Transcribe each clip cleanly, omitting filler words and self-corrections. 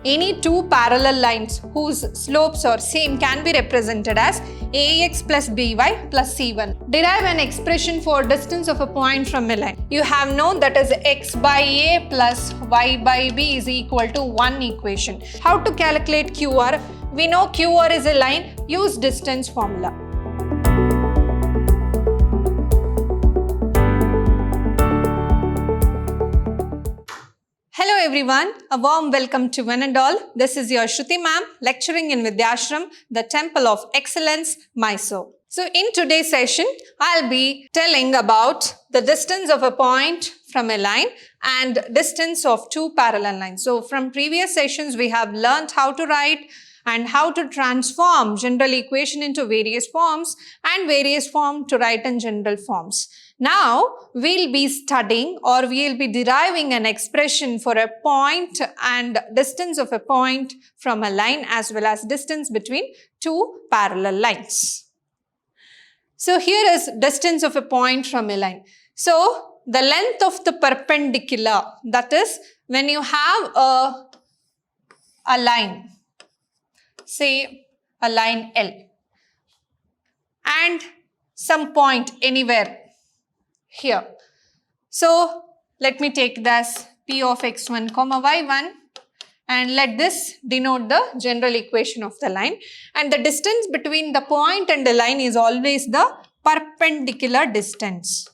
Any two parallel lines whose slopes are same can be represented as ax plus by plus c1. Derive an expression for distance of a point from a line. You have known that is x by a plus y by b is equal to 1 equation. How to calculate QR? We know QR is a line. Use distance formula. Hello everyone, a warm welcome to one and all. This is your Shruti ma'am lecturing in Vidyashram, the Temple of Excellence, Mysore. So in today's session, I'll be telling about the distance of a point from a line and distance of two parallel lines. So from previous sessions, we have learned how to write and how to transform general equation into various forms and various forms to write in general forms. Now, we'll be studying or we'll be deriving an expression for a point and distance of a point from a line as well as distance between two parallel lines. So, here is distance of a point from a line. So, the length of the perpendicular, that is when you have a line, say a line L and some point anywhere here. So, let me take this P of x1 comma y1 and let this denote the general equation of the line. And the distance between the point and the line is always the perpendicular distance.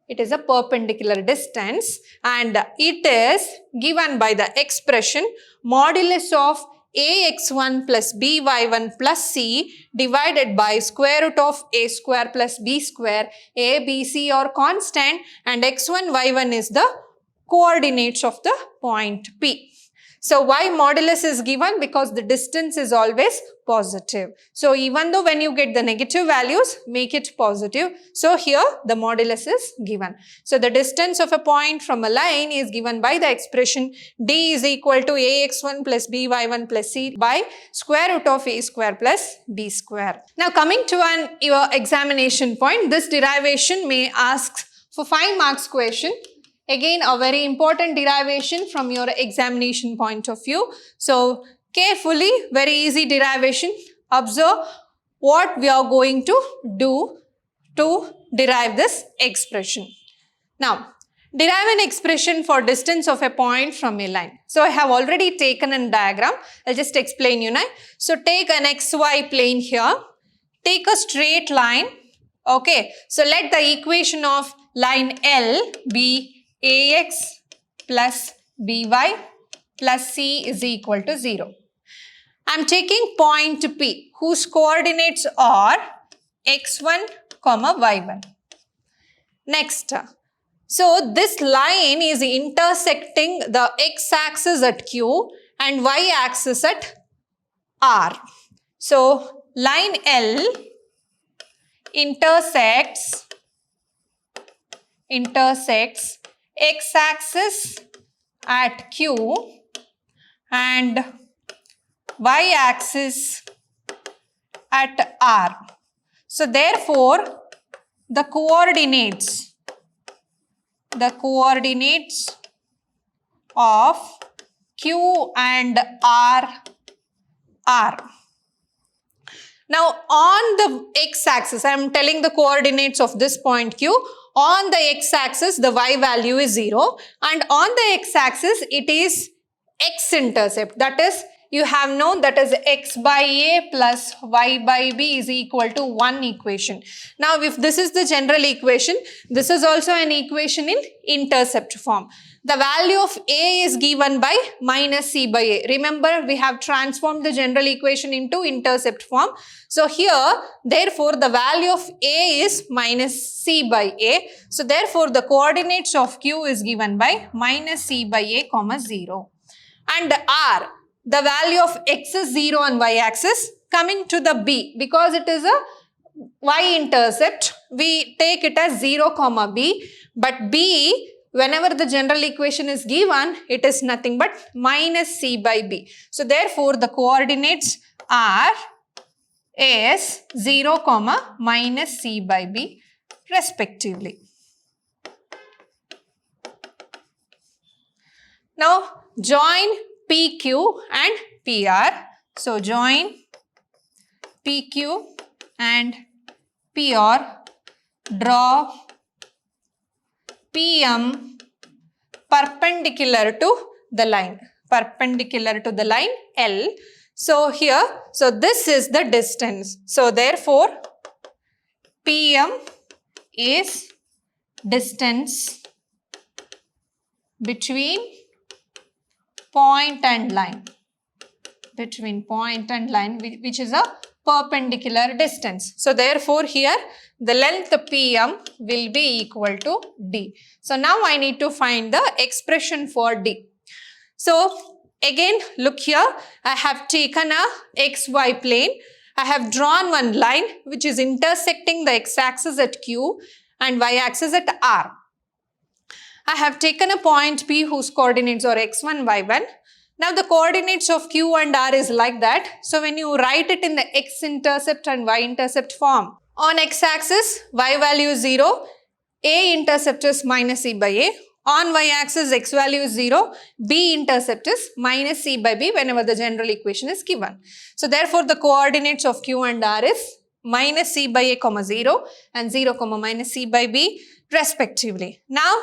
It is a perpendicular distance and it is given by the expression modulus of ax1 plus by1 plus c divided by square root of a square plus b square. A, b, c are constant and x1, y1 is the coordinates of the point P. So, why modulus is given? Because the distance is always positive. So, even though when you get the negative values, make it positive. So, here the modulus is given. So, the distance of a point from a line is given by the expression d is equal to ax1 plus by1 plus c by square root of a square plus b square. Now, coming to your examination point, this derivation may ask for 5 marks question. Again, a very important derivation from your examination point of view. So, carefully, very easy derivation. Observe what we are going to do to derive this expression. Now, derive an expression for distance of a point from a line. So, I have already taken a diagram. I'll just explain you now. So, take an xy plane here. Take a straight line. Okay. So, let the equation of line L be ax plus by plus c is equal to 0. I am taking point P whose coordinates are x1, y1. Next, so this line is intersecting the x-axis at Q and y-axis at R. So, line L intersects x-axis at Q and y-axis at R. So, therefore, the coordinates of Q and R are. Now, on the x-axis, I am telling the coordinates of this point Q. On the x-axis, the y value is 0 and on the x-axis, it is x-intercept. That is, you have known that is x by a plus y by b is equal to 1 equation. Now, if this is the general equation, this is also an equation in intercept form. The value of a is given by minus c by a. Remember, we have transformed the general equation into intercept form. So, here, therefore, the value of a is minus c by a. So, therefore, the coordinates of q is given by minus c by a comma 0. And r, the value of x is 0 on y-axis. Coming to the b, because it is a y-intercept, we take it as 0 comma b. But b, whenever the general equation is given, it is nothing but minus c by b. So, therefore, the coordinates are is 0 comma minus c by b respectively. Now, join PQ and PR. So join PQ and PR, draw PM perpendicular to the line L. So here, so this is the distance. So therefore, PM is distance between point and line, which is a perpendicular distance. So therefore here the length PM will be equal to D. So now I need to find the expression for D. So again look here, I have taken a XY plane. I have drawn one line which is intersecting the x-axis at Q and y-axis at R. I have taken a point P whose coordinates are x1, y1. Now the coordinates of Q and R is like that. So when you write it in the x-intercept and y-intercept form, on x-axis y value is 0, a-intercept is minus c by a. On y-axis x value is 0, b-intercept is minus c by b whenever the general equation is given. So therefore the coordinates of Q and R is minus c by a comma 0 and 0 comma minus c by b respectively. Now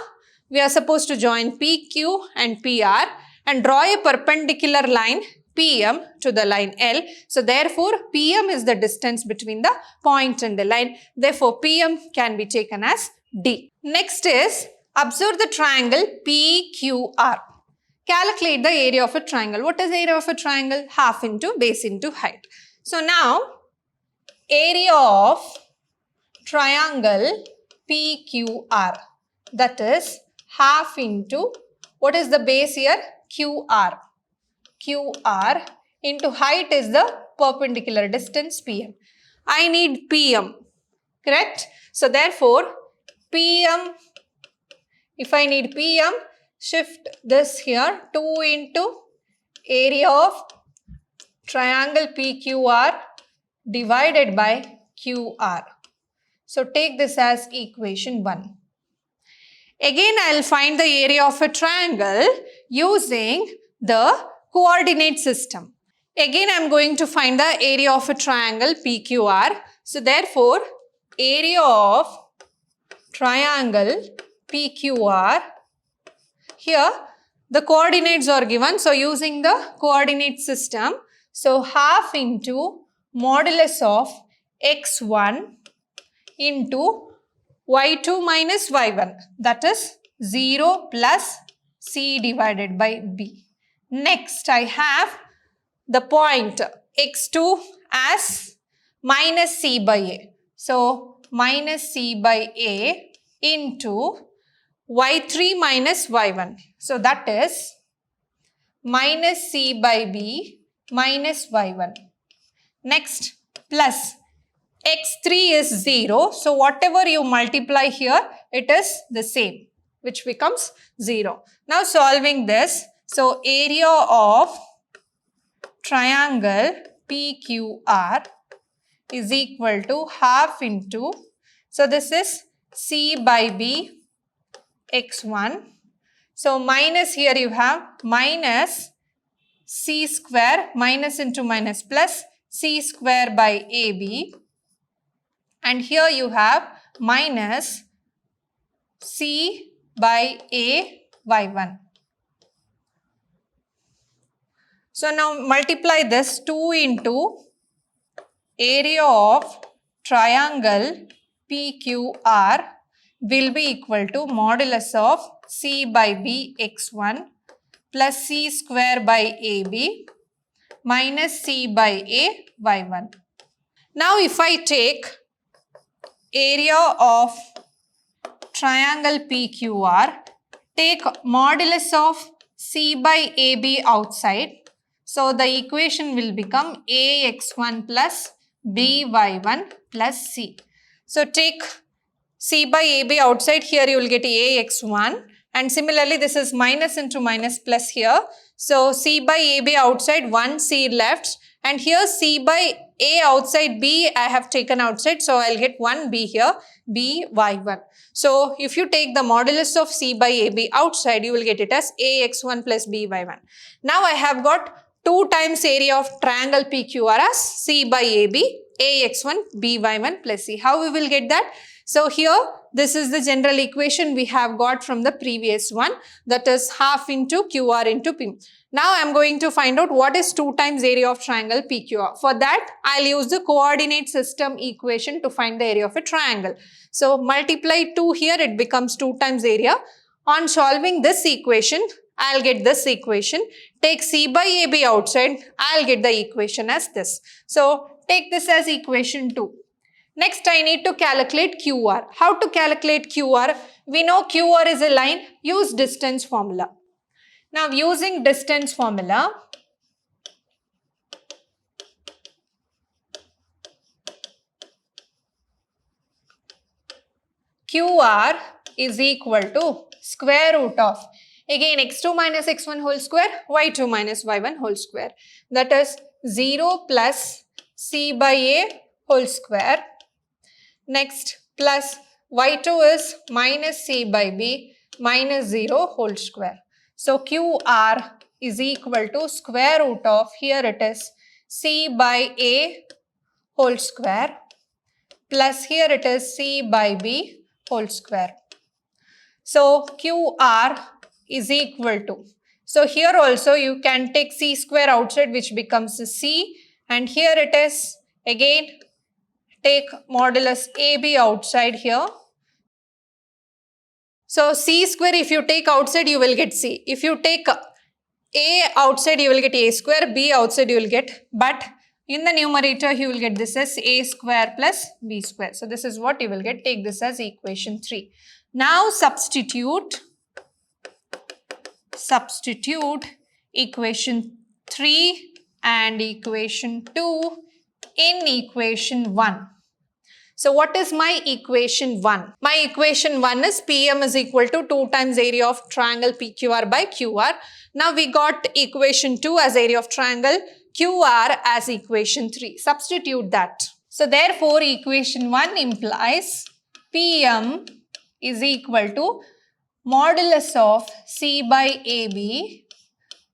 we are supposed to join PQ and PR and draw a perpendicular line PM to the line L. So therefore PM is the distance between the point and the line. Therefore PM can be taken as D. Next is observe the triangle PQR. Calculate the area of a triangle. What is the area of a triangle? Half into base into height. So now area of triangle PQR, that is half into, what is the base here? QR. QR into height is the perpendicular distance PM. I need PM, correct? So therefore PM, if I need PM, shift this here 2 into area of triangle PQR divided by QR. So take this as equation 1. Again, I will find the area of a triangle using the coordinate system. Again, I am going to find the area of a triangle PQR. So therefore, area of triangle PQR, here the coordinates are given. So using the coordinate system, so half into modulus of x1 into y2 minus y1, that is 0 plus c divided by b. Next I have the point x2 as minus c by a. So minus c by a into y3 minus y1. So that is minus c by b minus y1. Next plus x3 is 0. So whatever you multiply here, it is the same, which becomes 0. Now solving this, so area of triangle PQR is equal to half into, so this is c by b x1. So minus here you have minus c square, minus into minus plus c square by ab. And here you have minus c by a y1. So now multiply this 2 into area of triangle PQR will be equal to modulus of c by b x1 plus c square by ab minus c by a y1. Now if I take area of triangle PQR, take modulus of c by ab outside. So the equation will become ax1 plus by1 plus c. So take c by ab outside, here you will get ax1, and similarly this is minus into minus plus here. So c by ab outside, 1 c left, And here C by A outside B I have taken outside. So I'll get 1B here, B y1. So if you take the modulus of C by AB outside, you will get it as AX1 plus BY1. Now I have got 2 times area of triangle PQR as C by AB, AX1, BY1 plus C. How we will get that? So here, this is the general equation we have got from the previous one, that is half into QR into P. Now I am going to find out what is 2 times area of triangle PQR. For that, I will use the coordinate system equation to find the area of a triangle. So multiply 2 here, it becomes 2 times area. On solving this equation, I will get this equation. Take C by AB outside, I will get the equation as this. So take this as equation 2. Next, I need to calculate QR. How to calculate QR? We know QR is a line. Use distance formula. Now, using distance formula, QR is equal to square root of, again, x2 minus x1 whole square, y2 minus y1 whole square. That is 0 plus C by A whole square. Next, plus y2 is minus C by B minus 0 whole square. So QR is equal to square root of, here it is C by A whole square plus here it is C by B whole square. So QR is equal to, so here also you can take C square outside, which becomes C, and here it is again take modulus AB outside here. So C square, if you take outside, you will get C. If you take A outside, you will get A square, B outside you will get, but in the numerator you will get this as A square plus B square. So this is what you will get. Take this as equation 3. Now substitute equation 3 and equation 2 in equation 1. So what is my equation 1? My equation 1 is PM is equal to 2 times area of triangle PQR by QR. Now we got equation 2 as area of triangle, QR as equation 3. Substitute that. So therefore equation 1 implies PM is equal to modulus of C by AB,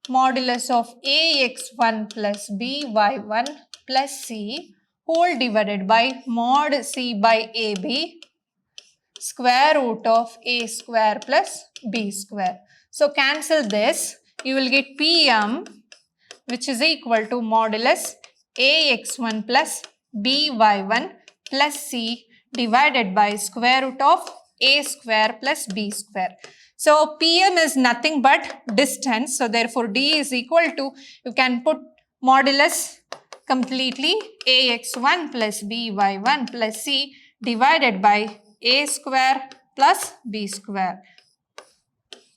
modulus of AX1 plus BY1 plus C whole divided by mod C by AB square root of A square plus B square. So cancel this, you will get PM, which is equal to modulus AX1 plus BY1 plus C divided by square root of A square plus B square. So PM is nothing but distance. So therefore D is equal to, you can put modulus completely AX1 plus BY1 plus C divided by A square plus B square.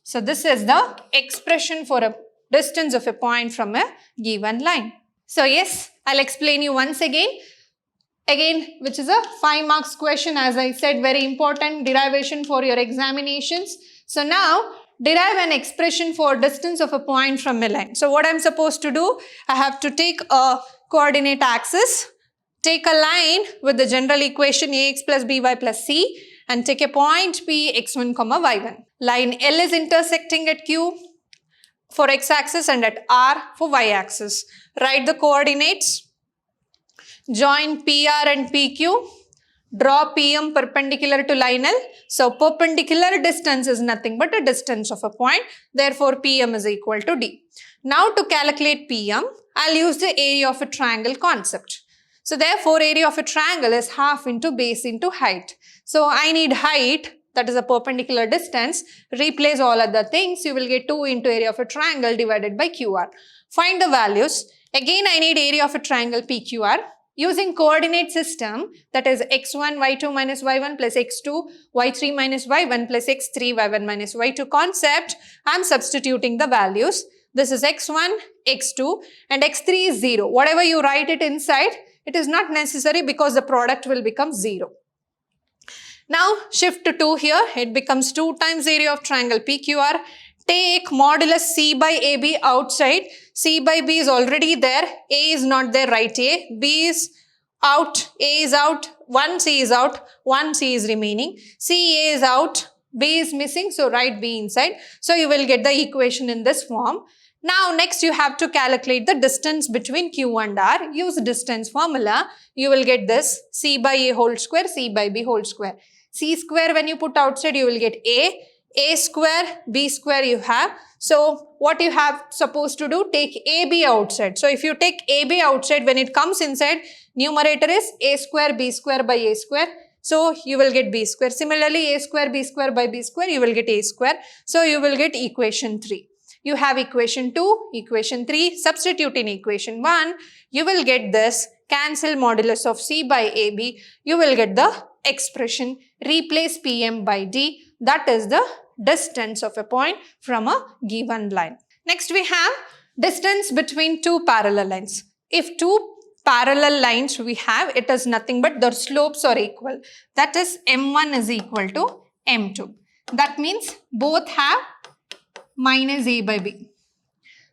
So this is the expression for a distance of a point from a given line. So yes, I'll explain you once again, which is a 5 marks question, as I said, very important derivation for your examinations. So now derive an expression for distance of a point from a line. So what I'm supposed to do, I have to take a coordinate axis, take a line with the general equation Ax plus By plus C, and take a point P x1, y1. Line L is intersecting at Q for x-axis and at R for y-axis. Write the coordinates, join PR and PQ, draw PM perpendicular to line L. So perpendicular distance is nothing but a distance of a point. Therefore, PM is equal to D. Now to calculate PM, I'll use the area of a triangle concept. So therefore, area of a triangle is half into base into height. So I need height, that is a perpendicular distance. Replace all other things. You will get 2 into area of a triangle divided by QR. Find the values. Again, I need area of a triangle PQR. Using coordinate system, that is x1 y2 minus y1 plus x2 y3 minus y1 plus x3 y1 minus y2 concept, I am substituting the values. This is x1, x2 and x3 is 0. Whatever you write it inside, it is not necessary because the product will become 0. Now shift to 2 here, it becomes 2 times area of triangle PQR. take modulus C by AB outside. C by B is already there. A is not there, write A. B is out. A is out. 1 C is out. 1 C is remaining. C, A is out. B is missing. So write B inside. So you will get the equation in this form. Now next you have to calculate the distance between Q and R. Use distance formula. You will get this C by A whole square, C by B whole square. C square when you put outside you will get A square, B square you have. So what you have supposed to do, take AB outside. So if you take AB outside, when it comes inside, numerator is A square, B square by A square. So you will get B square. Similarly, A square, B square by B square, you will get A square. So you will get equation 3. You have equation 2, equation 3, substitute in equation 1, you will get this, cancel modulus of C by AB, you will get the expression, replace PM by D, that is the distance of a point from a given line. Next we have distance between two parallel lines. If two parallel lines we have, it is nothing but their slopes are equal. That is M1 is equal to M2. That means both have minus A by B.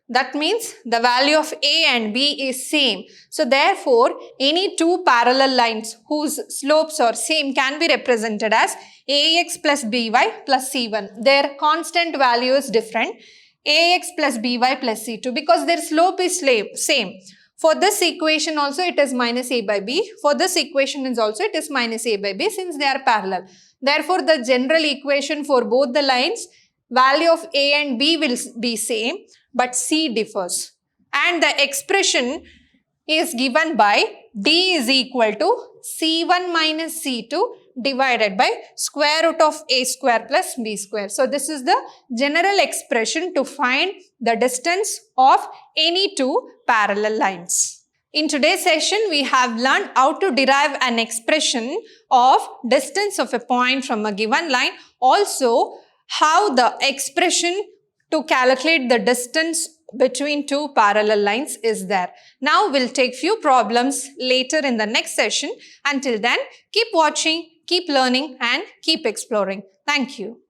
That means the value of A and B is same. So therefore, any two parallel lines whose slopes are same can be represented as AX plus BY plus C1. Their constant value is different. AX plus BY plus C2 because their slope is same. For this equation also it is minus A by B. For this equation is also it is minus A by B since they are parallel. Therefore, the general equation for both the lines, value of A and B will be same, but C differs. And the expression is given by D is equal to C1 minus C2 divided by square root of A square plus B square. So this is the general expression to find the distance of any two parallel lines. In today's session, we have learned how to derive an expression of distance of a point from a given line. Also, how the expression to calculate the distance between two parallel lines is there. Now we'll take few problems later in the next session. Until then, keep watching, keep learning and keep exploring. Thank you.